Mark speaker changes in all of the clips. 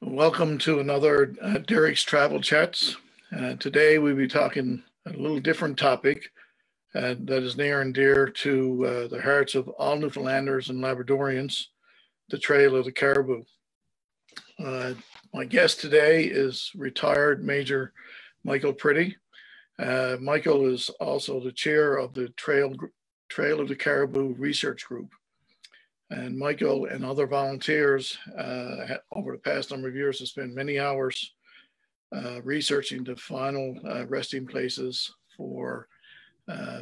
Speaker 1: Welcome to another Derek's Travel Chats. Today we'll be talking a little different topic that is near and dear to the hearts of all Newfoundlanders and Labradorians, the Trail of the Caribou. My guest today is retired Major Michael Pretty. Michael is also the chair of the Trail of the Caribou Research Group. And Michael and other volunteers over the past number of years have spent many hours researching the final resting places for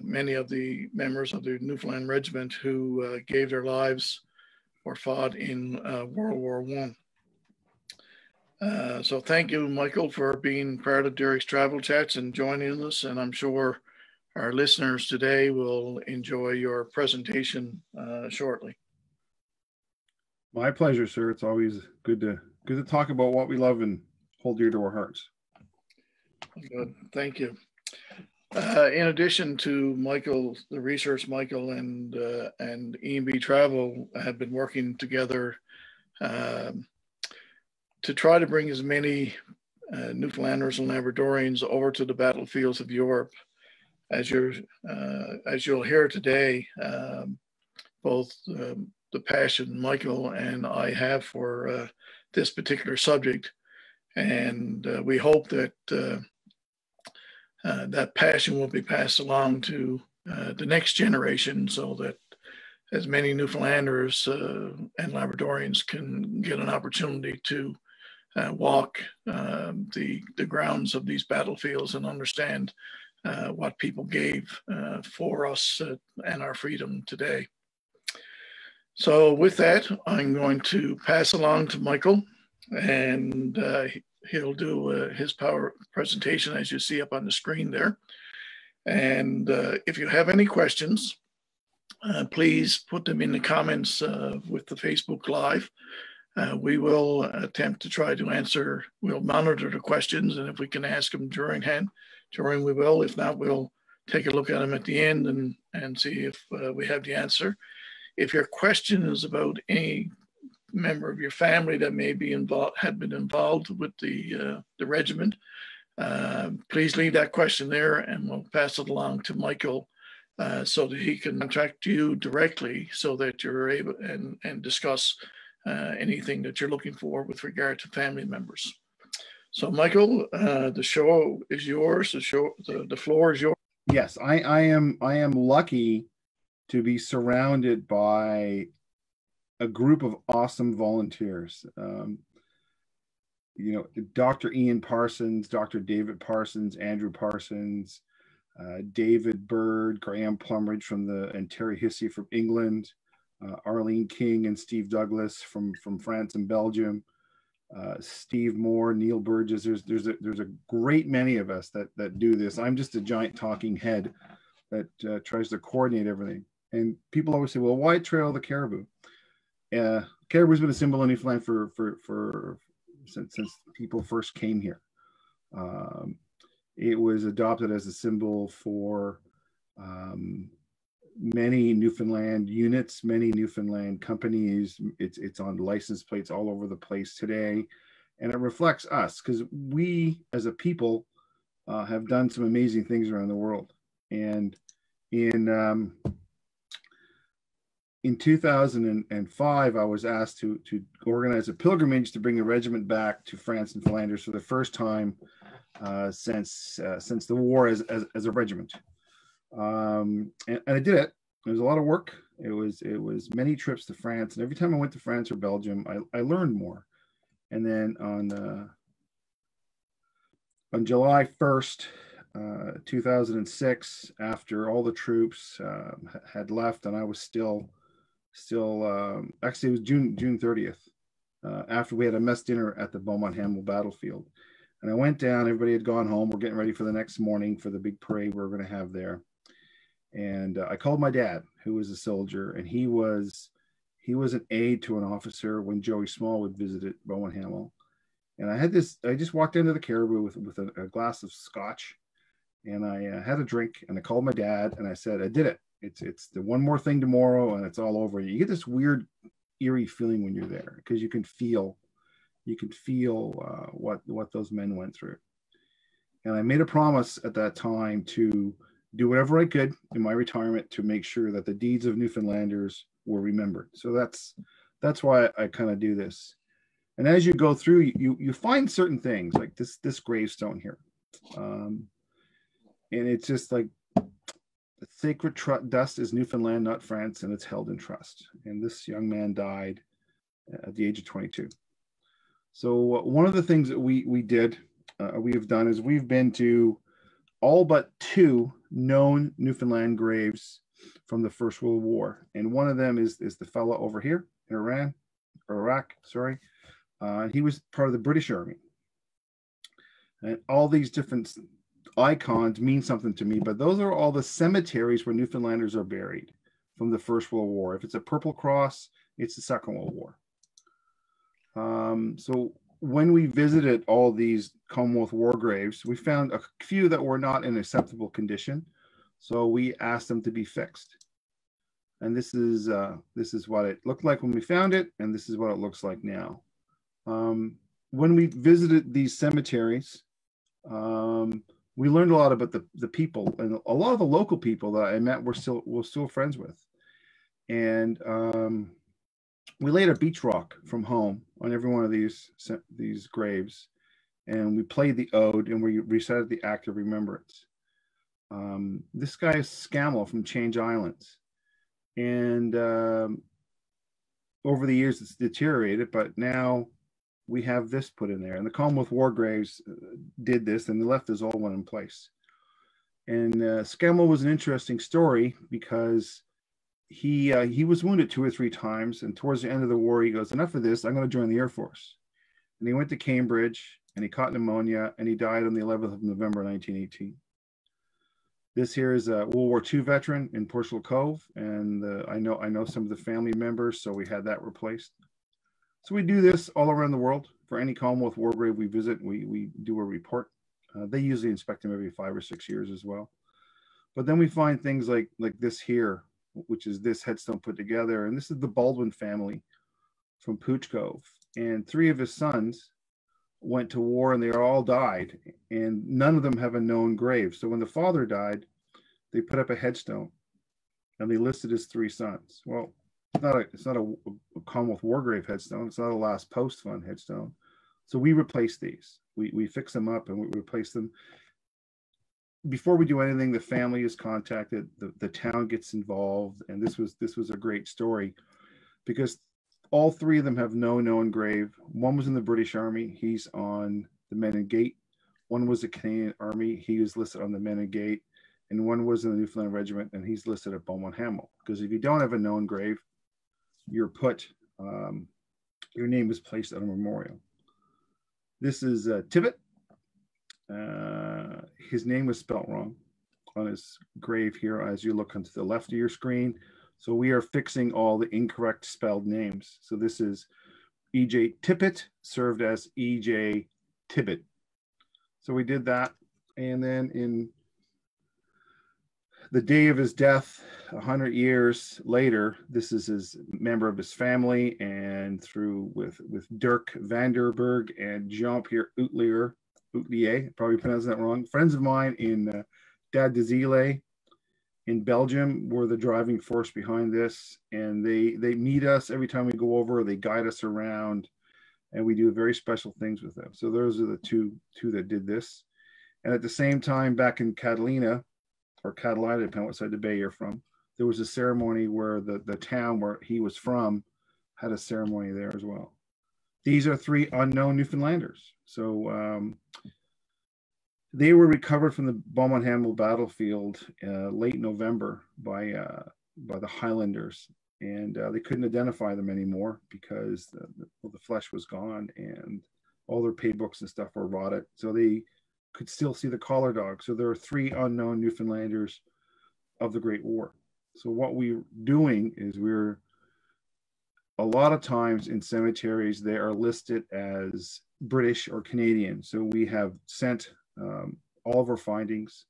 Speaker 1: many of the members of the Newfoundland Regiment who gave their lives or fought in World War I. So thank you, Michael, for being part of Derek's Travel Chats and joining us. And I'm sure our listeners today will enjoy your presentation shortly.
Speaker 2: My pleasure, sir. It's always good to talk about what we love and hold dear to our hearts.
Speaker 1: Good, thank you. In addition to Michael, the research Michael and E&B Travel have been working together to try to bring as many Newfoundlanders and Labradorians over to the battlefields of Europe. As you'll hear today, both the passion Michael and I have for this particular subject, and we hope that that passion will be passed along to the next generation, so that as many Newfoundlanders and Labradorians can get an opportunity to walk the grounds of these battlefields and understand what people gave for us and our freedom today. So with that, I'm going to pass along to Michael, and he'll do his power presentation as you see up on the screen there. And if you have any questions, please put them in the comments with the Facebook Live. We will attempt to try to answer. We'll monitor the questions, and if we can ask them during we will. If not, we'll take a look at them at the end and see if we have the answer. If your question is about any member of your family that may be had been involved with the regiment, please leave that question there, and we'll pass it along to Michael so that he can contact you directly, so that you're able and discuss anything that you're looking for with regard to family members. So, Michael, the show is yours. The floor is yours.
Speaker 2: Yes, I am lucky to be surrounded by a group of awesome volunteers. Dr. Ian Parsons, Dr. David Parsons, Andrew Parsons, David Bird, Graham Plumridge from and Terry Hissey from England, Arlene King and Steve Douglas from France and Belgium, Steve Moore, Neil Burgess. There's a great many of us that do this. I'm just a giant talking head that tries to coordinate everything. And people always say, well, why Trail of the Caribou? Caribou's been a symbol in Newfoundland since people first came here. It was adopted as a symbol for many Newfoundland units, many Newfoundland companies. It's on license plates all over the place today. And it reflects us, because we as a people have done some amazing things around the world. And in 2005, I was asked to organize a pilgrimage to bring the regiment back to France and Flanders for the first time since the war as a regiment. And I did it. It was a lot of work. It was many trips to France, and every time I went to France or Belgium, I learned more. And then on July 1st, 2006, after all the troops had left, and I was still actually it was June 30th, after we had a mess dinner at the Beaumont-Hamel battlefield. And I went down, everybody had gone home. We're getting ready for the next morning for the big parade we were going to have there. And I called my dad, who was a soldier, and he was an aide to an officer when Joey Smallwood visited Beaumont-Hamel. And I just walked into the Caribou with a glass of scotch, and I had a drink, and I called my dad, and I said, I did it. It's the one more thing tomorrow, and it's all over. You get this weird, eerie feeling when you're there, because you can feel You can feel what those men went through. And I made a promise at that time to do whatever I could in my retirement to make sure that the deeds of Newfoundlanders were remembered. So that's why I kind of do this. And as you go through, you find certain things like this gravestone here. And it's just like, the sacred dust is Newfoundland, not France, and it's held in trust. And this young man died at the age of 22. So one of the things that we have done is we've been to all but 2 known Newfoundland graves from the First World War. And one of them is the fellow over here in Iraq, sorry. He was part of the British Army. And all these different icons mean something to me, but those are all the cemeteries where Newfoundlanders are buried from the First World War. If it's a Purple Cross, it's the Second World War. So when we visited all these Commonwealth war graves, we found a few that were not in acceptable condition. So we asked them to be fixed. And this is what it looked like when we found it, and this is what it looks like now. When we visited these cemeteries, we learned a lot about the people, and a lot of the local people that I met we're still friends with. And we laid a beach rock from home on every one of these graves, and we played the ode and we recited the act of remembrance. This guy is Scammell from Change Islands, and over the years it's deteriorated, but now we have this put in there. And the Commonwealth War graves did this, and they left us all one in place. And Scammell was an interesting story because he was wounded 2 or 3 times, and towards the end of the war he goes, enough of this, I'm going to join the Air Force. And he went to Cambridge, and he caught pneumonia, and he died on the 11th of November 1918. This here is a World War II veteran in Portugal Cove, and I know some of the family members, so we had that replaced. So we do this all around the world. For any Commonwealth war grave we visit, we do a report. They usually inspect them every 5 or 6 years as well. But then we find things like this here, which is this headstone put together. And this is the Baldwin family from Pooch Cove. And 3 of his sons went to war, and they all died. And none of them have a known grave. So when the father died, they put up a headstone, and they listed his 3 sons. Well, it's not a Commonwealth War grave headstone. It's not a Last Post Fund headstone. So we replace these. We fix them up and we replace them. Before we do anything, the family is contacted. The town gets involved, and this was a great story because all 3 of them have no known grave. One was in the British Army. He's on the Menin Gate. One was the Canadian Army. He was listed on the Menin Gate, and one was in the Newfoundland Regiment, and he's listed at Beaumont Hamel. Because if you don't have a known grave, you're put, your name is placed on a memorial. This is Tibbet. His name was spelt wrong on his grave here as you look onto the left of your screen. So we are fixing all the incorrect spelled names. So this is E.J. Tippett, served as E.J. Tibbet. So we did that. And then in the day of his death, 100 years later, this is his member of his family, and through with Dirk Vanderberg and Jean-Pierre Outlier, probably pronouncing that wrong, friends of mine in Dad de Zile in Belgium were the driving force behind this, and they meet us every time we go over. They guide us around, and we do very special things with them. So those are the two that did this. And at the same time, back in Catalina, depending on what side of the bay you're from, there was a ceremony where the town where he was from had a ceremony there as well. These are 3 unknown Newfoundlanders. So they were recovered from the Beaumont Hamel battlefield late November by the Highlanders, and they couldn't identify them anymore because the flesh was gone and all their pay books and stuff were rotted. So they could still see the collar dog. So there are 3 unknown Newfoundlanders of the Great War. So what we're doing is a lot of times in cemeteries, they are listed as British or Canadian. So we have sent all of our findings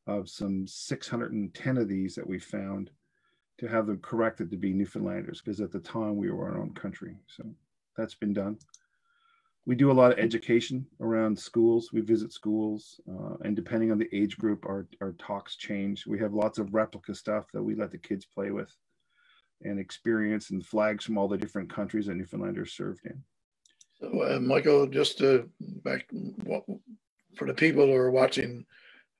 Speaker 2: of some 610 of these that we found to have them corrected to be Newfoundlanders, because at the time we were our own country. So that's been done. We do a lot of education around schools. We visit schools, and depending on the age group, our talks change. We have lots of replica stuff that we let the kids play with and experience, and flags from all the different countries that Newfoundlanders served in.
Speaker 1: So, Michael, just back for the people who are watching,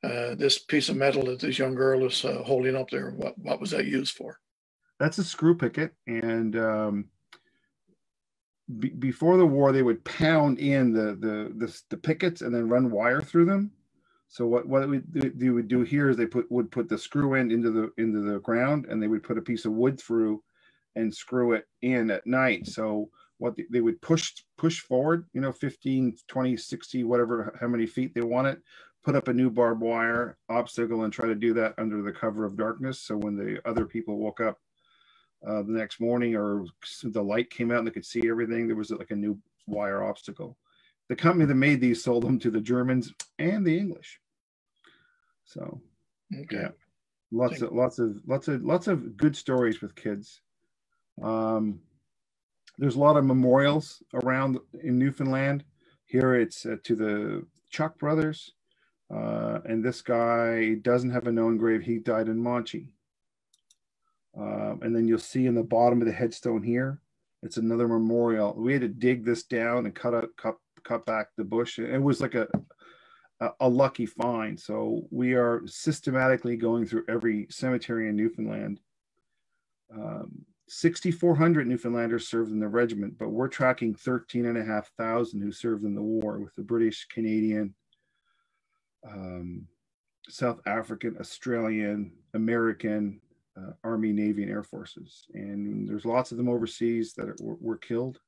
Speaker 1: this piece of metal that this young girl is holding up there, what was that used for? That's
Speaker 2: a screw picket, and before the war, they would pound in the pickets and then run wire through them. So what they would do here is they would put the screw end into the ground, and they would put a piece of wood through and screw it in at night. So what they would push forward, 15, 20, 60, whatever, how many feet they want it, put up a new barbed wire obstacle and try to do that under the cover of darkness. So when the other people woke up the next morning, or the light came out and they could see everything, there was like a new wire obstacle. The company that made these sold them to the Germans and the English. So, okay. Yeah, lots of good stories with kids. There's a lot of memorials around in Newfoundland. Here it's to the Chuck brothers, and this guy doesn't have a known grave. He died in Monchy. And then you'll see in the bottom of the headstone here, it's another memorial. We had to dig this down and cut back the bush. It was like a lucky find. So we are systematically going through every cemetery in Newfoundland. 6,400 Newfoundlanders served in the regiment, but we're tracking 13,500 who served in the war with the British, Canadian, South African, Australian, American, Army, Navy, and Air Forces. And there's lots of them overseas that were killed.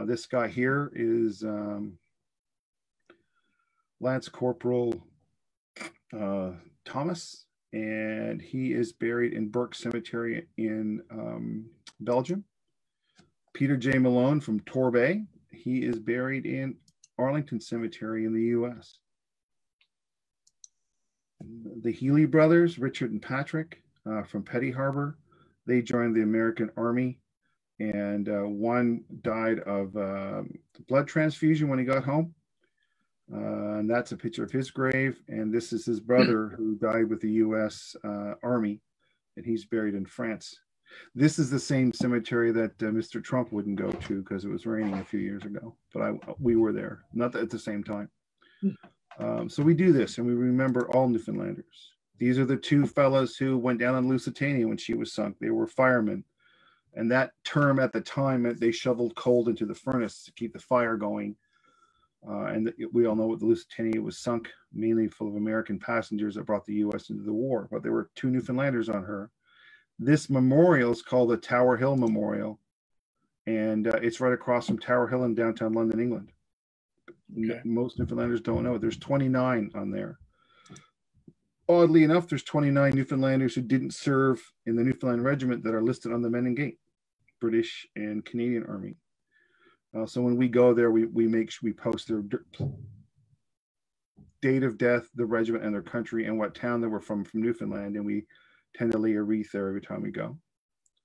Speaker 2: This guy here is Lance Corporal Thomas, and he is buried in Burke Cemetery in Belgium. Peter J. Malone from Torbay, he is buried in Arlington Cemetery in the US. The Healy brothers, Richard and Patrick, from Petty Harbor, they joined the American Army, and one died of blood transfusion when he got home. And that's a picture of his grave. And this is his brother who died with the US Army, and he's buried in France. This is the same cemetery that Mr. Trump wouldn't go to because it was raining a few years ago, but we were there, not at the same time. So we do this, and we remember all Newfoundlanders. These are the two fellas who went down on Lusitania when she was sunk. They were firemen. And that term at the time meant they shoveled coal into the furnace to keep the fire going. And we all know what the Lusitania was sunk, mainly full of American passengers that brought the U.S. into the war. But there were two Newfoundlanders on her. This memorial is called the Tower Hill Memorial. And it's right across from Tower Hill in downtown London, England. Okay. Most Newfoundlanders don't know it. There's 29 on there. Oddly enough, there's 29 Newfoundlanders who didn't serve in the Newfoundland Regiment that are listed on the Men in Gate, British and Canadian Army. So when we go there, we post their date of death, the regiment and their country, and what town they were from Newfoundland, and we tend to lay a wreath there every time we go.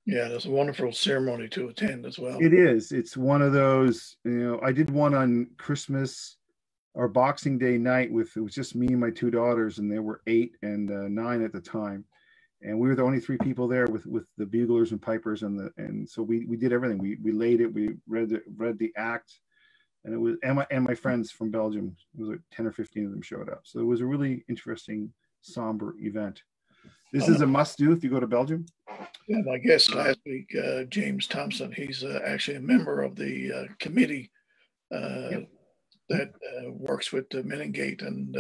Speaker 2: Yeah, that's a wonderful ceremony to attend as well. It is. It's one of those, I did one on Christmas or Boxing Day night it was just me and my two daughters, and they were 8 and 9 at the time. And we were the only 3 people there with the buglers and pipers, and so we did everything. We laid it, we read the act, and it was and my friends from Belgium. It was like 10 or 15 of them showed up. So it was a really interesting, somber event. This is a must-do if you go to Belgium. Yeah, my guest last week, James Thompson, he's actually a member of the committee that works with the Men in Gate, and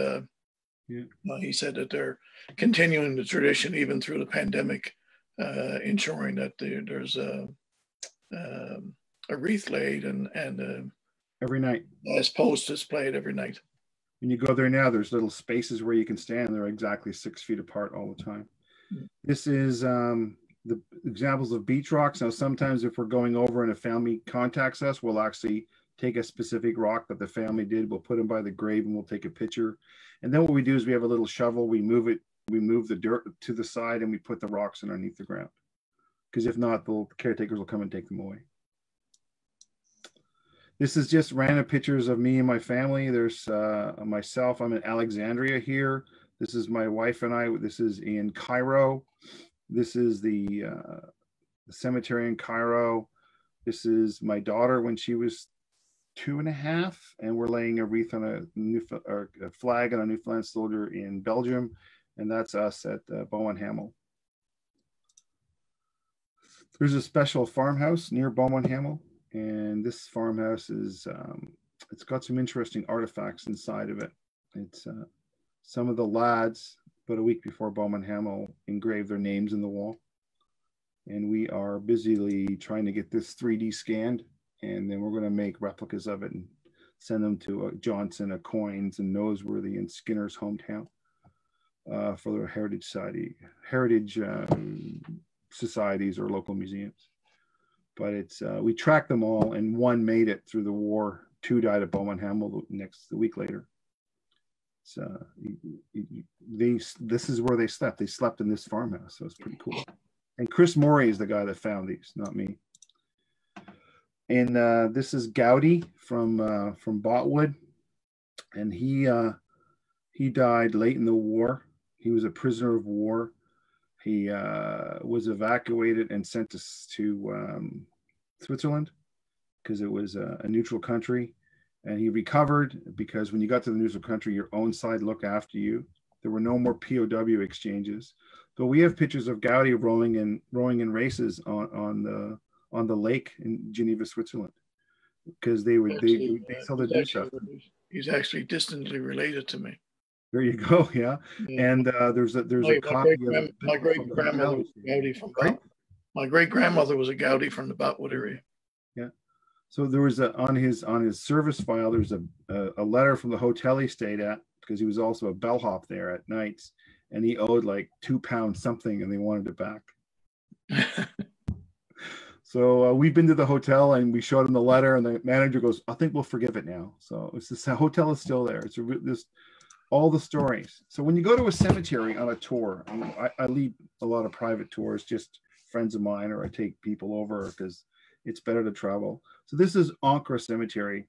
Speaker 2: he said that they're continuing the tradition even through the pandemic, ensuring that there's a wreath laid and every night. As post is played every night. When you go there now, there's little spaces where you can stand. They're exactly 6 feet apart all the time. This is the examples of beach rocks. Now, sometimes if we're going over and a family contacts us, we'll actually take a specific rock that the family did. We'll put them by the grave and we'll take a picture. And then what we do is we have a little shovel. We move the dirt to the side and we put the rocks underneath the ground. Because if not, the caretakers will come and take them away. This is just random pictures of me and my family. There's myself. I'm in Alexandria here. This is my wife and I. This is in Cairo. This is the cemetery in Cairo. This is my daughter when she was 2.5, and we're laying a wreath on a flag on a Newfoundland soldier in Belgium, and that's us at Beaumont Hamel. There's a special farmhouse near Beaumont Hamel, and this farmhouse is it's got some interesting artifacts inside of it. It's some of the lads about a week before Beaumont Hamel engraved their names in the wall, and we are busily trying to get this 3D scanned, and then we're going to make replicas of it and send them to Johnson, Coins, and Noseworthy and Skinner's hometown for their heritage societies or local museums. But it's we tracked them all, and one made it through the war. 2 died at Beaumont Hamel the week later. So this is where they slept. They slept in this farmhouse, so it's pretty cool. And Chris Morey is the guy that found these, not me. And this is Gowdy from Botwood, and he died late in the war. He was a prisoner of war. He was evacuated and sent to Switzerland because it was a neutral country. And he recovered because when you got to the neutral country, your own side looked after you. There were no more POW exchanges. But we have pictures of Gowdy rowing in races on the lake in Geneva, Switzerland, because they saw the do stuff.
Speaker 1: He's actually distantly related to me.
Speaker 2: There you go. Yeah. And there's a copy of
Speaker 1: my great grandmother Gowdy from my great grandmother was a Gowdy from the Botwood area.
Speaker 2: Yeah. So there was on his service file, there's a letter from the hotel he stayed at, because he was also a bellhop there at nights, and he owed like £2 something, and they wanted it back. So we've been to the hotel and we showed him the letter, and the manager goes, "I think we'll forgive it now." So it's this hotel is still there. It's this all the stories. So when you go to a cemetery on a tour, I lead a lot of private tours, just friends of mine, or I take people over because it's better to travel. So this is Ancre Cemetery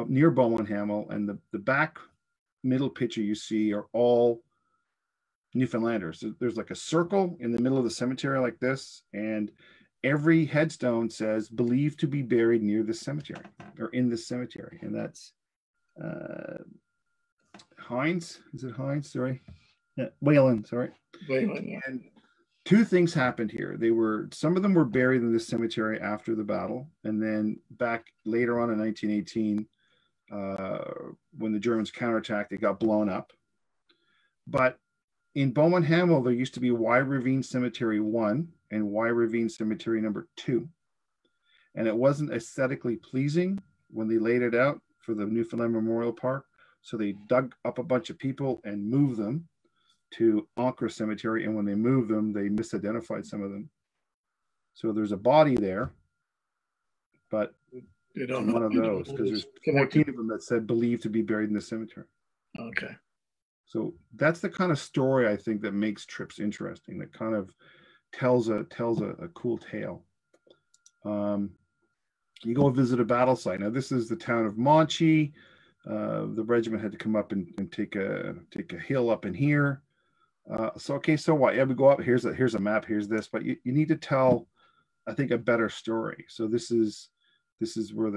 Speaker 2: near Beaumont Hamel, and the back middle picture you see are all Newfoundlanders. So there's like a circle in the middle of the cemetery like this, and every headstone says "believed to be buried near this cemetery" or in this cemetery, and that's Hines. Is it Hines? Sorry, yeah, Whalen. Sorry,
Speaker 1: Whalen. Yeah.
Speaker 2: And 2 things happened here. Some of them were buried in this cemetery after the battle, and then back later on in 1918, when the Germans counterattacked, they got blown up. But in Beaumont Hamel, there used to be Y Ravine Cemetery 1 and Y Ravine Cemetery number 2. And it wasn't aesthetically pleasing when they laid it out for the Newfoundland Memorial Park. So they dug up a bunch of people and moved them to Ancre Cemetery. And when they moved them, they misidentified some of them. So there's a body there, but
Speaker 1: you don't know
Speaker 2: one of those, because there's 14 of them that said "believed to be buried in the cemetery."
Speaker 1: Okay.
Speaker 2: So that's the kind of story I think that makes trips interesting, that kind of tells a cool tale. You go visit a battle site. Now this is the town of Monchy. The regiment had to come up and take a hill up in here. So what? Yeah, we go up. Here's a map. Here's this. But you need to tell, I think, a better story. So this is where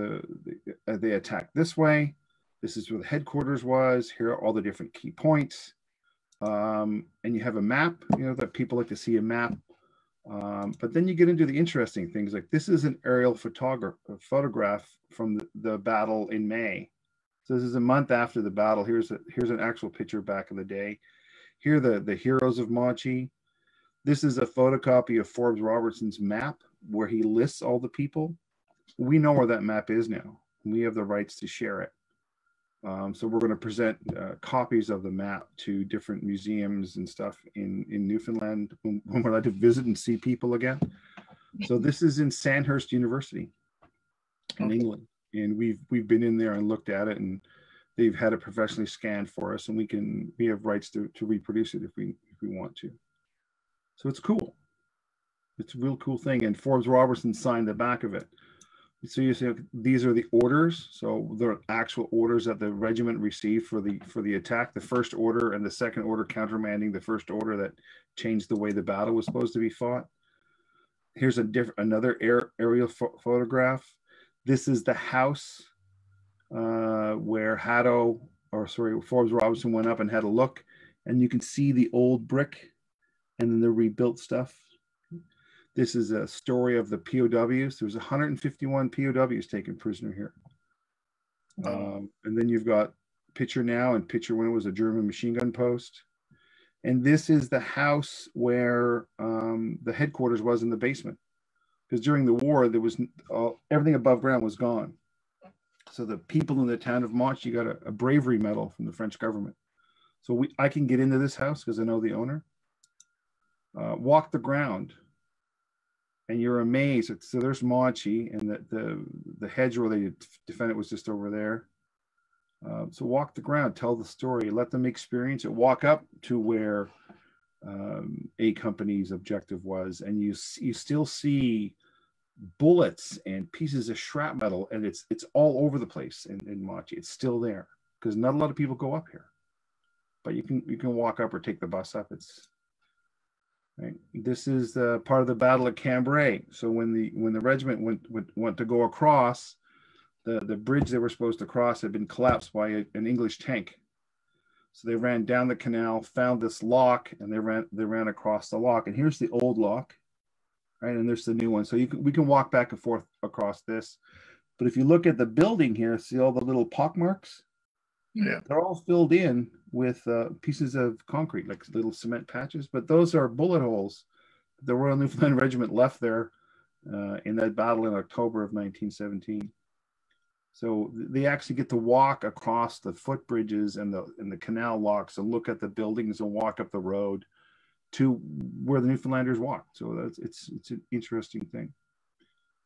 Speaker 2: they attacked this way. This is where the headquarters was. Here are all the different key points. And you have a map, that people like to see a map. But then you get into the interesting things, like this is an aerial photograph from the battle in May. So this is a month after the battle. Here's an actual picture back in the day. Here are the heroes of Monchy. This is a photocopy of Forbes Robertson's map where he lists all the people. We know where that map is now. We have the rights to share it. So we're going to present copies of the map to different museums and stuff in Newfoundland when we're allowed to visit and see people again. So this is in Sandhurst University in England, and we've been in there and looked at it, and they've had it professionally scanned for us, and we have rights to reproduce it if we want to. So it's cool. It's a real cool thing, and Forbes Robertson signed the back of it. So you say these are the orders. So the actual orders that the regiment received for the attack. The first order and the second order countermanding the first order that changed the way the battle was supposed to be fought. Here's another aerial photograph. This is the house where Forbes Robinson went up and had a look, and you can see the old brick and then the rebuilt stuff. This is a story of the POWs. There was 151 POWs taken prisoner here. And then you've got picture now and picture when it was a German machine gun post. And this is the house where the headquarters was in the basement. Because during the war, there was everything above ground was gone. So the people in the town of Montchi got a bravery medal from the French government. So I can get into this house because I know the owner. Walk the ground. And you're amazed. So there's Montchi, and the hedge where they defended was just over there. So walk the ground, tell the story, let them experience it. Walk up to where A Company's objective was, and you still see bullets and pieces of shrapnel, and it's all over the place in Montchi. It's still there because not a lot of people go up here, but you can walk up or take the bus up. It's right. This is part of the Battle of Cambrai. So when the regiment went to go across, the bridge they were supposed to cross had been collapsed by an English tank. So they ran down the canal, found this lock, and they ran across the lock. And here's the old lock, right? And there's the new one. So we can walk back and forth across this. But if you look at the building here, see all the little pock marks?
Speaker 1: Yeah,
Speaker 2: they're all filled in with pieces of concrete, like little cement patches, but those are bullet holes the Royal Newfoundland Regiment left there in that battle in October of 1917. So they actually get to walk across the footbridges and the canal locks and look at the buildings and walk up the road to where the Newfoundlanders walked. So it's an interesting thing.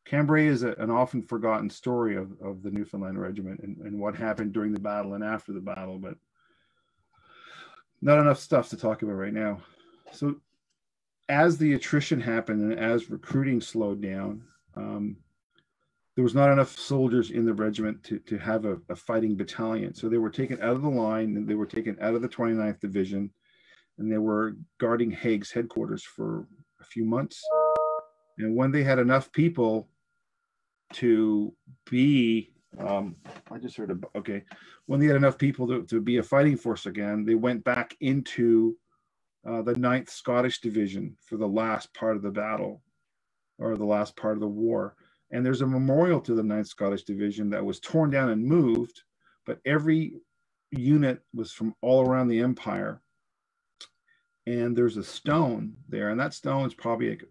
Speaker 2: Cambrai is an often forgotten story of the Newfoundland Regiment and what happened during the battle and after the battle, but not enough stuff to talk about right now. So as the attrition happened and as recruiting slowed down, there was not enough soldiers in the regiment to have a fighting battalion. So they were taken out of the line and they were taken out of the 29th Division, and they were guarding Haig's headquarters for a few months. And when they had enough people to be, when they had enough people to be a fighting force again, they went back into the 9th Scottish Division for the last part of the battle, or the last part of the war. And there's a memorial to the 9th Scottish Division that was torn down and moved, but every unit was from all around the Empire. And there's a stone there, and that stone is probably like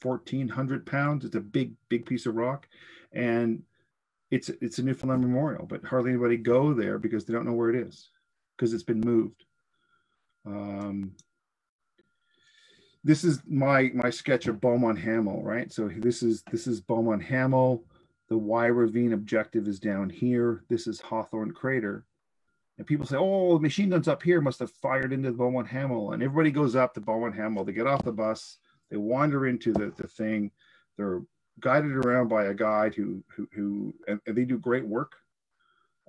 Speaker 2: 1,400 pounds. It's a big piece of rock. And it's a Newfoundland memorial, but hardly anybody go there because they don't know where it is because it's been moved. This is my sketch of Beaumont Hamel, right? So this is Beaumont Hamel. The Y Ravine objective is down here. This is Hawthorne Crater. And people say, oh, the machine guns up here must have fired into the Beaumont Hamel. And everybody goes up to Beaumont Hamel. They get off the bus. They wander into the thing. They're guided around by a guide who and they do great work.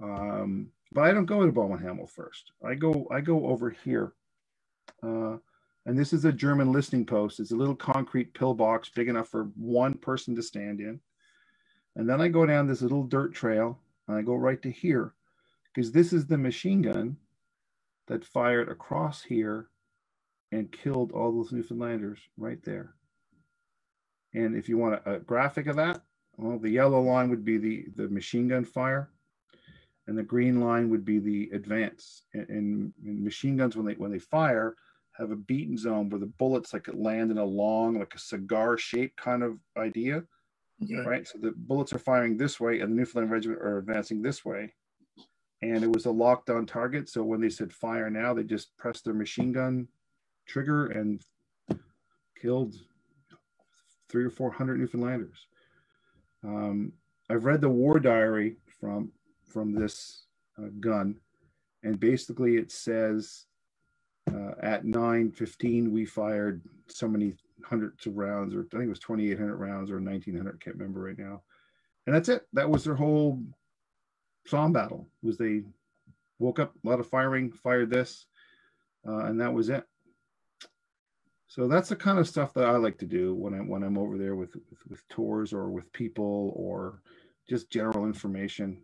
Speaker 2: But I don't go to Beaumont Hamel first. I go over here. And this is a German listening post. It's a little concrete pillbox big enough for one person to stand in. And then I go down this little dirt trail and I go right to here because this is the machine gun that fired across here and killed all those Newfoundlanders right there. And if you want a graphic of that, well, the yellow line would be the machine gun fire, and the green line would be the advance. And machine guns, when they fire, have a beaten zone where the bullets like land in a long, like a cigar shaped kind of idea, right? So the bullets are firing this way, and the Newfoundland Regiment are advancing this way. And it was a locked on target. So when they said fire now, they just pressed their machine gun trigger and killed 300 or 400 Newfoundlanders. I've read the war diary from this gun, and basically it says at 9:15 we fired so many hundreds of rounds, or I think it was 2,800 rounds or 1,900, I can't remember right now. And that's it. That was their whole Somme battle. Was they woke up, a lot of firing, fired this, and that was it. So that's the kind of stuff that I like to do when I'm over there with tours or with people or just general information.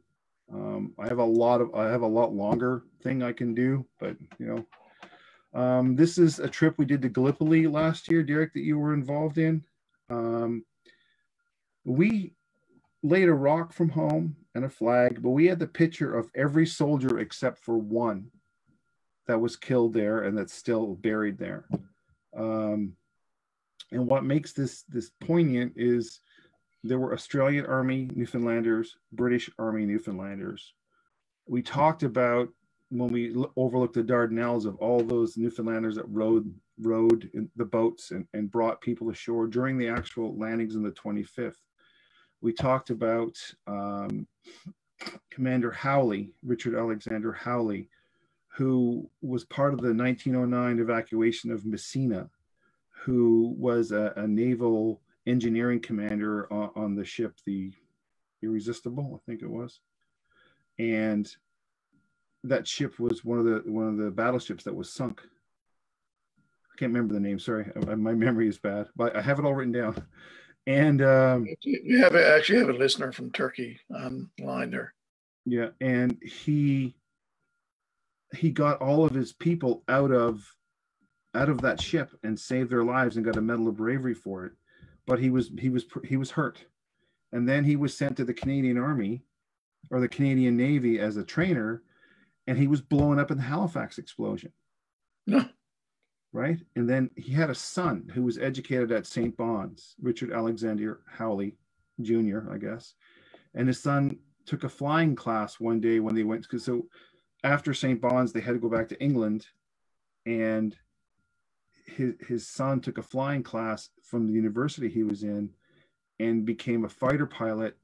Speaker 2: I have a lot longer thing I can do, but this is a trip we did to Gallipoli last year, Derek, that you were involved in. We laid a rock from home and a flag, but we had the picture of every soldier except for one that was killed there and that's still buried there. And what makes this poignant is there were Australian Army Newfoundlanders, British Army Newfoundlanders. We talked about when we overlooked the Dardanelles of all those Newfoundlanders that rowed in the boats and brought people ashore during the actual landings on the 25th. We talked about Commander Howley, Richard Alexander Howley, who was part of the 1909 evacuation of Messina, who was a naval engineering commander on the ship, the Irresistible, I think it was. And that ship was one of the battleships that was sunk. I can't remember the name, sorry, my memory is bad, but I have it all written down. And
Speaker 1: we actually have a listener from Turkey online there.
Speaker 2: Yeah, and he got all of his people out of that ship and saved their lives and got a Medal of Bravery for it. But he was hurt, and then he was sent to the Canadian Army or the Canadian Navy as a trainer, and he was blown up in the Halifax explosion.
Speaker 1: No.
Speaker 2: Right, and then he had a son who was educated at St. Bon's, Richard Alexander Howley Jr., I guess, and his son took a flying class one day when they went, because so after St. Bon's they had to go back to England, and his son took a flying class from the university he was in and became a fighter pilot,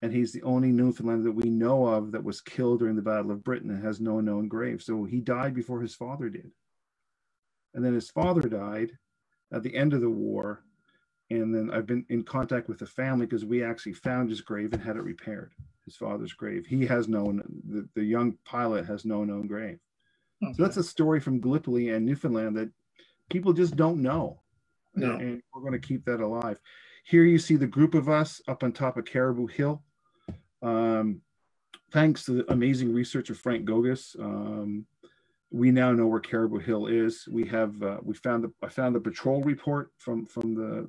Speaker 2: and he's the only Newfoundlander that we know of that was killed during the Battle of Britain and has no known grave. So he died before his father did. And then his father died at the end of the war. And then I've been in contact with the family because we actually found his grave and had it repaired, his father's grave. He has the young pilot has no known grave. Okay. So that's a story from Gallipoli and Newfoundland that people just don't know.
Speaker 1: No.
Speaker 2: And we're going to keep that alive. Here you see the group of us up on top of Caribou Hill. Thanks to the amazing research of Frank Gogas, we now know where Caribou Hill is. I found the patrol report from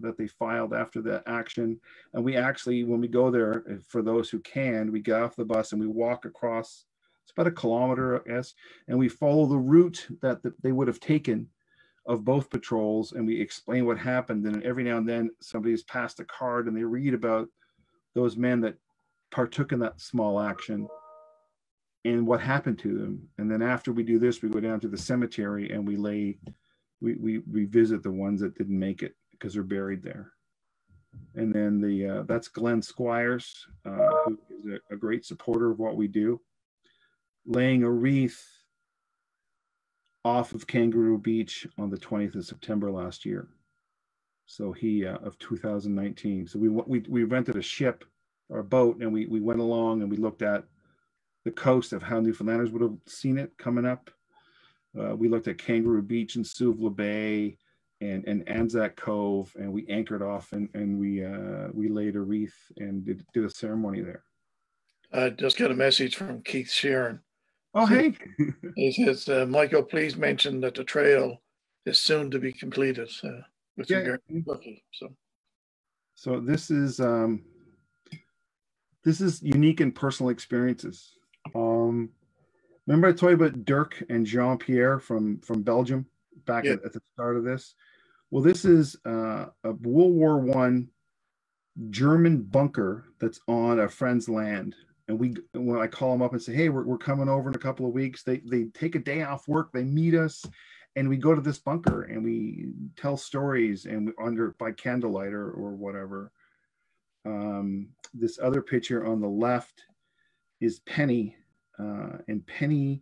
Speaker 2: that they filed after the action, and we actually, when we go there, for those who can, we get off the bus and we walk across. It's about 1 kilometer, I guess, and we follow the route that they would have taken of both patrols, and we explain what happened. And every now and then, somebody's passed a card, and they read about those men that partook in that small action and what happened to them. And then after we do this, we go down to the cemetery and we visit the ones that didn't make it because they're buried there. And then that's Glenn Squires, who is a great supporter of what we do, laying a wreath off of Kangaroo Beach on the 20th of September last year. So of 2019. So we rented a ship or a boat, and we went along and we looked at the coast of how Newfoundlanders would have seen it coming up. We looked at Kangaroo Beach and Suvla Bay and Anzac Cove, and we anchored off and we laid a wreath and did a ceremony there.
Speaker 1: I just got a message from Keith Sheeran.
Speaker 2: Oh, hey.
Speaker 1: He says, Michael, please mention that the trail is soon to be completed. Which is very lucky.
Speaker 2: So this is unique and personal experiences. Remember I told you about Dirk and Jean-Pierre from Belgium back at the start of this? Well, this is a World War I German bunker that's on a friend's land. And when I call them up and say, hey, we're coming over in a couple of weeks, they take a day off work, they meet us, and we go to this bunker and we tell stories and by candlelight or whatever. This other picture on the left is Penny, and Penny's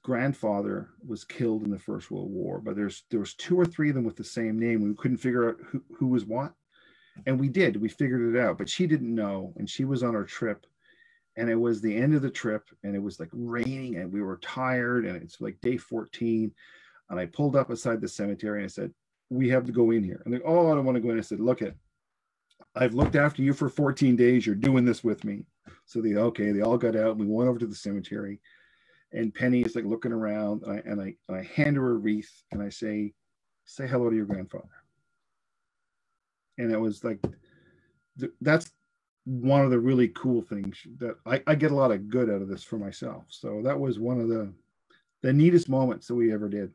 Speaker 2: grandfather was killed in the First World War, but there was 2 or 3 of them with the same name. We couldn't figure out who was what. And we did, we figured it out, but she didn't know. And she was on her trip, and it was the end of the trip, and it was like raining, and we were tired, and it's like day 14. And I pulled up beside the cemetery and I said, we have to go in here. And they're, oh, I don't want to go in. I said, look, I've looked after you for 14 days. You're doing this with me. So they all got out. We went over to the cemetery, and Penny is like looking around, and I hand her a wreath, and I say hello to your grandfather. And it was like, that's one of the really cool things that I get a lot of good out of this for myself. So that was one of the neatest moments that we ever did.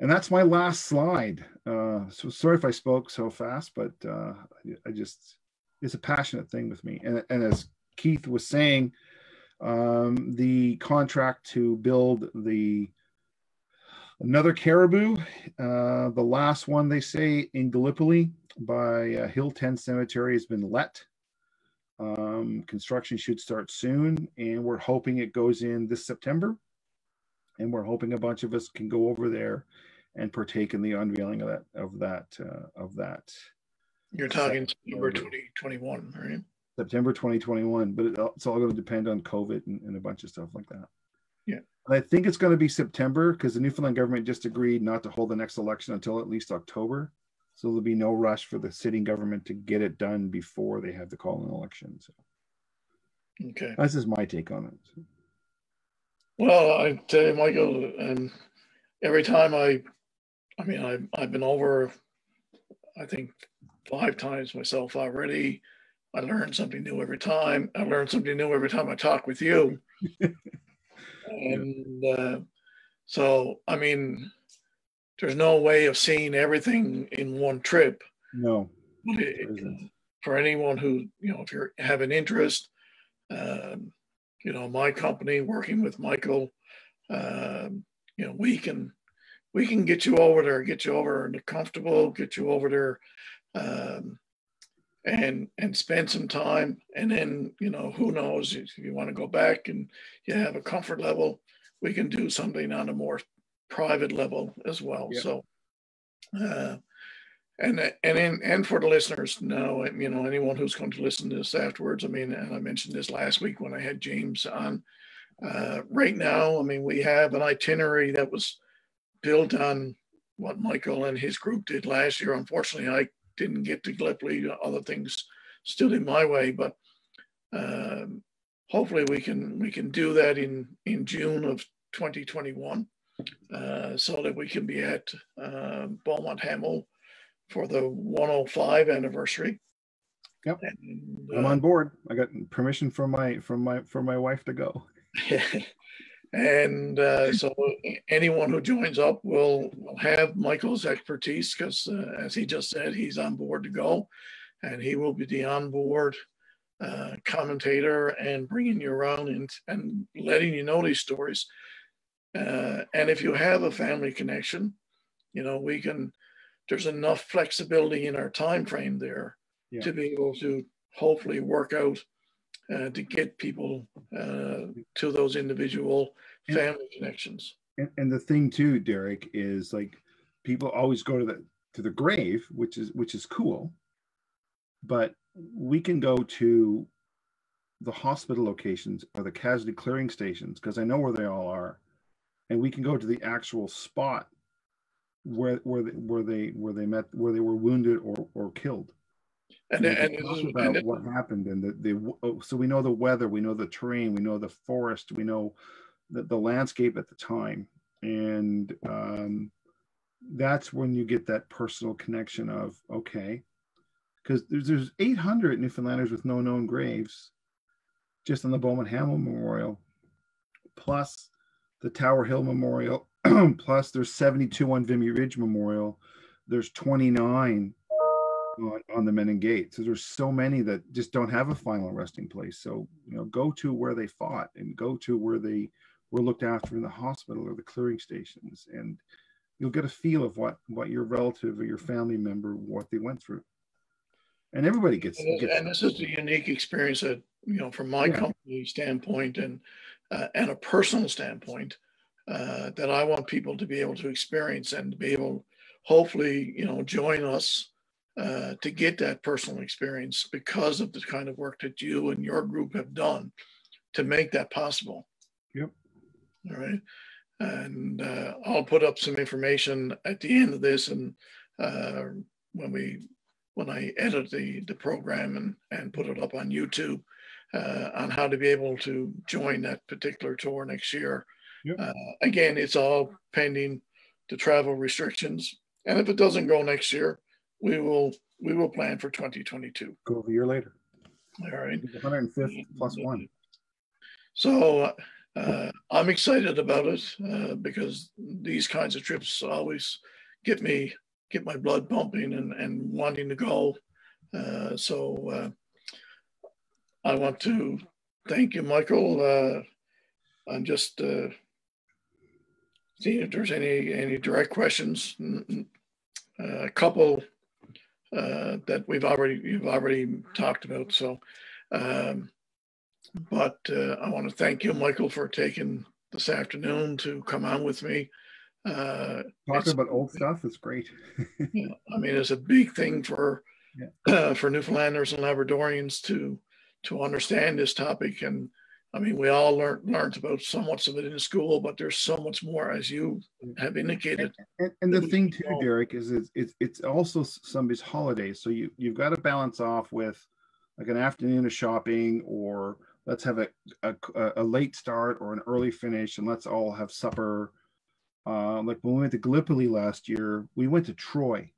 Speaker 2: And that's my last slide. So sorry if I spoke so fast, but I just, it's a passionate thing with me. And as Keith was saying, the contract to build another Caribou, the last one they say in Gallipoli by Hill 10 Cemetery has been let. Construction should start soon, and we're hoping it goes in this September. And we're hoping a bunch of us can go over there and partake in the unveiling of that.
Speaker 1: You're talking September 2021, right?
Speaker 2: September 2021, but it's all going to depend on COVID and a bunch of stuff like that.
Speaker 1: Yeah.
Speaker 2: And I think it's going to be September because the Newfoundland government just agreed not to hold the next election until at least October. So there'll be no rush for the sitting government to get it done before they have to call an election. So
Speaker 1: okay,
Speaker 2: that's just my take on it.
Speaker 1: Well, I tell you, Michael, and every time I've been over, I think 5 times myself already. I learn something new every time. I learn something new every time I talk with you. And so, I mean, there's no way of seeing everything in one trip.
Speaker 2: No.
Speaker 1: For anyone who, if you have an interest, my company working with Michael, we can get you over there, get you over and comfortable, get you over there, and spend some time. And then, who knows, if you want to go back and you have a comfort level, we can do something on a more private level as well. Yeah. So, and for the listeners now, anyone who's going to listen to this afterwards, and I mentioned this last week when I had James on, right now, we have an itinerary that was built on what Michael and his group did last year. Unfortunately, I didn't get to Gallipoli. Other things stood in my way, but hopefully we can do that in June of 2021, so that we can be at Beaumont Hamel for the 105 anniversary.
Speaker 2: Yep, and, I'm on board. I got permission from my wife to go.
Speaker 1: And so anyone who joins up will have Michael's expertise because, as he just said, he's on board to go, and he will be the onboard commentator and bringing you around and letting you know these stories. And if you have a family connection, there's enough flexibility in our time frame there to be able to hopefully work out to get people to those individual family connections.
Speaker 2: And the thing too, Derek, is like people always go to the grave, which is cool, but we can go to the hospital locations or the casualty clearing stations because I know where they all are, and we can go to the actual spot where they were wounded or killed. And talk about what happened, and so we know the weather, we know the terrain, we know the forest, we know the landscape at the time, and that's when you get that personal connection of okay, because there's 800 Newfoundlanders with no known graves, just on the Beaumont Hamel Memorial, plus the Tower Hill Memorial, plus there's 72 on Vimy Ridge Memorial, there's 29 on the Menin Gate. So there's so many that just don't have a final resting place. So, go to where they fought and go to where they were looked after in the hospital or the clearing stations. And you'll get a feel of what your relative or your family member, what they went through. And everybody gets
Speaker 1: and this is a unique experience that, from my company standpoint and a personal standpoint, that I want people to be able to experience and to be able, hopefully, join us to get that personal experience because of the kind of work that you and your group have done to make that possible.
Speaker 2: Yep.
Speaker 1: All right. And I'll put up some information at the end of this, and when I edit the program and put it up on YouTube on how to be able to join that particular tour next year.
Speaker 2: Yep.
Speaker 1: Again, it's all pending the travel restrictions, and if it doesn't go next year, we will plan for 2022.
Speaker 2: Go a year later.
Speaker 1: All right.
Speaker 2: 105th plus one.
Speaker 1: So I'm excited about it because these kinds of trips always get my blood pumping and wanting to go. So I want to thank you, Michael. I'm just seeing if there's any direct questions. A couple that you've already talked about. So, but I want to thank you, Michael, for taking this afternoon to come on with me.
Speaker 2: Talking about old stuff is great.
Speaker 1: Yeah, I mean, it's a big thing for Newfoundlanders and Labradorians to understand this topic. And I mean, we all learned about so much of it in school, but there's so much more, as you have indicated.
Speaker 2: And the thing too, Derek, is it's also somebody's holidays. So you've got to balance off with like an afternoon of shopping, or let's have a late start or an early finish, and let's all have supper. Like when we went to Gallipoli last year, we went to Troy,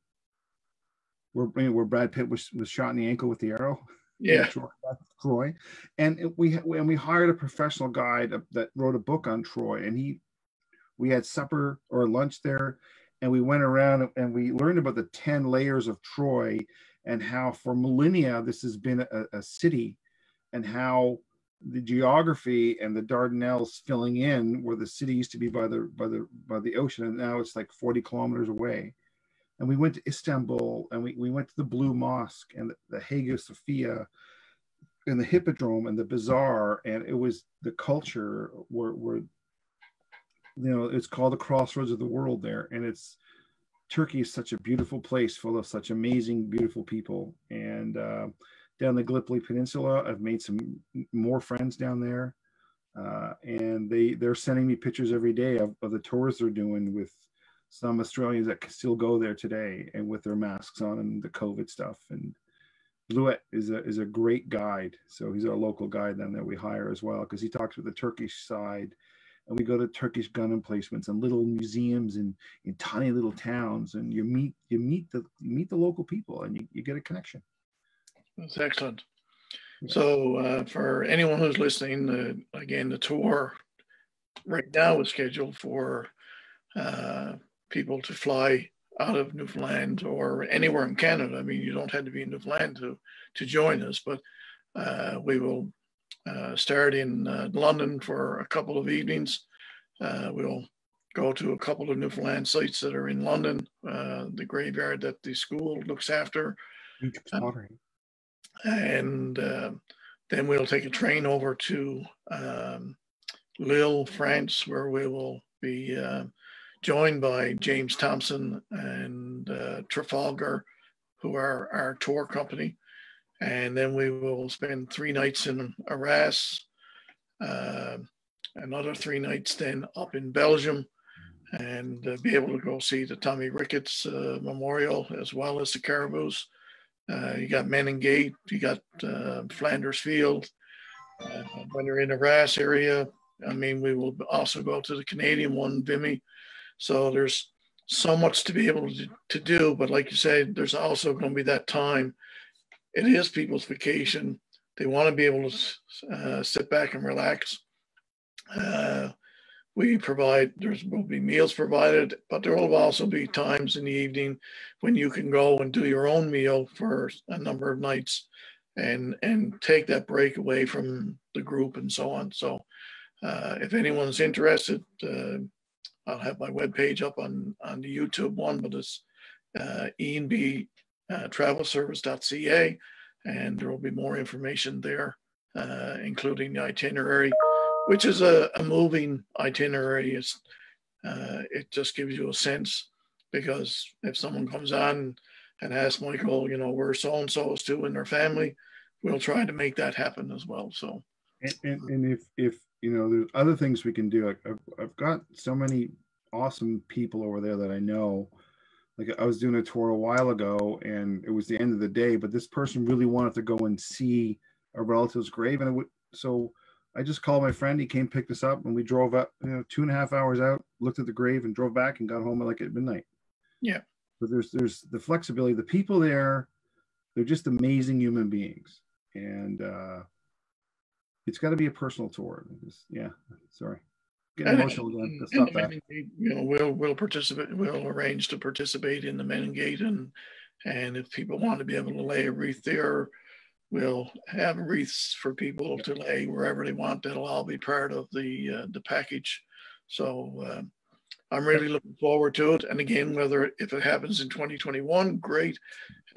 Speaker 2: where Brad Pitt was shot in the ankle with the arrow.
Speaker 1: Yeah,
Speaker 2: Troy, and we hired a professional guide that wrote a book on Troy, and we had supper or lunch there, and we went around and we learned about the 10 layers of Troy and how for millennia this has been a city, and how the geography and the Dardanelles filling in where the city used to be by the ocean, and now it's like 40 kilometers away. And we went to Istanbul, and we went to the Blue Mosque and the Hagia Sophia and the Hippodrome and the Bazaar. And it was the culture where it's called the crossroads of the world there. And Turkey is such a beautiful place full of such amazing, beautiful people. And down the Gallipoli Peninsula, I've made some more friends down there. And they're sending me pictures every day of the tours they're doing with some Australians that can still go there today and with their masks on and the COVID stuff. And Bluet is a great guide. So he's our local guide then that we hire as well, because he talks with the Turkish side, and we go to Turkish gun emplacements and little museums in tiny little towns, and you meet the local people, and you get a connection.
Speaker 1: That's excellent. So for anyone who's listening, again, the tour right now is scheduled for people to fly out of Newfoundland or anywhere in Canada. I mean, you don't have to be in Newfoundland to join us, but we will start in London for a couple of evenings. We'll go to a couple of Newfoundland sites that are in London, the graveyard that the school looks after. And then we'll take a train over to Lille, France, where we will be joined by James Thompson and Trafalgar, who are our tour company. And then we will spend 3 nights in Arras, another 3 nights then up in Belgium, and be able to go see the Tommy Ricketts Memorial, as well as the Caribous. You got Meningate, you got Flanders Field. When you're in the Arras area, I mean, we will also go to the Canadian one, Vimy. So there's so much to be able to do. But like you said, there's also going to be that time. It is people's vacation. They want to be able to sit back and relax. We provide, there will be meals provided, but there will also be times in the evening when you can go and do your own meal for a number of nights and take that break away from the group and so on. So if anyone's interested, I'll have my webpage up on the YouTube one, but it's enbtravelservice.ca, and there will be more information there, including the itinerary, which is a moving itinerary. It just gives you a sense, because if someone comes on and ask Michael, you know, where so-and-so is to in their family, we'll try to make that happen as well. So,
Speaker 2: and if you know, there's other things we can do. I've got so many awesome people over there that I know. Like I was doing a tour a while ago, and it was the end of the day, but this person really wanted to go and see a relative's grave, and so I just called my friend. He came, picked us up, and we drove up, you know, 2.5 hours out, looked at the grave, and drove back and got home at midnight.
Speaker 1: yeah.
Speaker 2: But there's the flexibility. The people there, they're just amazing human beings, and it's got to be a personal tour. Yeah, sorry, getting emotional again. Let's stop that.
Speaker 1: You know, we'll participate. We'll arrange to participate in the Menin Gate, and if people want to be able to lay a wreath there, we'll have wreaths for people to lay wherever they want. That'll all be part of the package. So I'm really looking forward to it. And again, if it happens in 2021, great.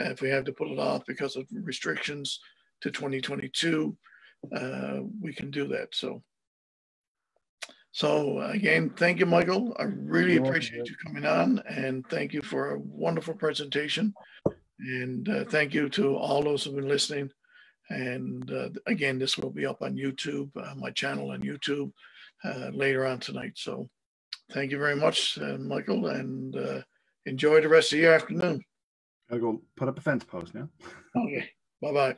Speaker 1: If we have to put it off because of restrictions to 2022, we can do that. So again, thank you, Michael. I really appreciate you coming on, and thank you for a wonderful presentation. And thank you to all those who've been listening. And again, this will be up on YouTube, my channel on YouTube, later on tonight. So thank you very much, Michael, and enjoy the rest of your afternoon.
Speaker 2: I'll go put up a fence post now.
Speaker 1: Okay, bye-bye.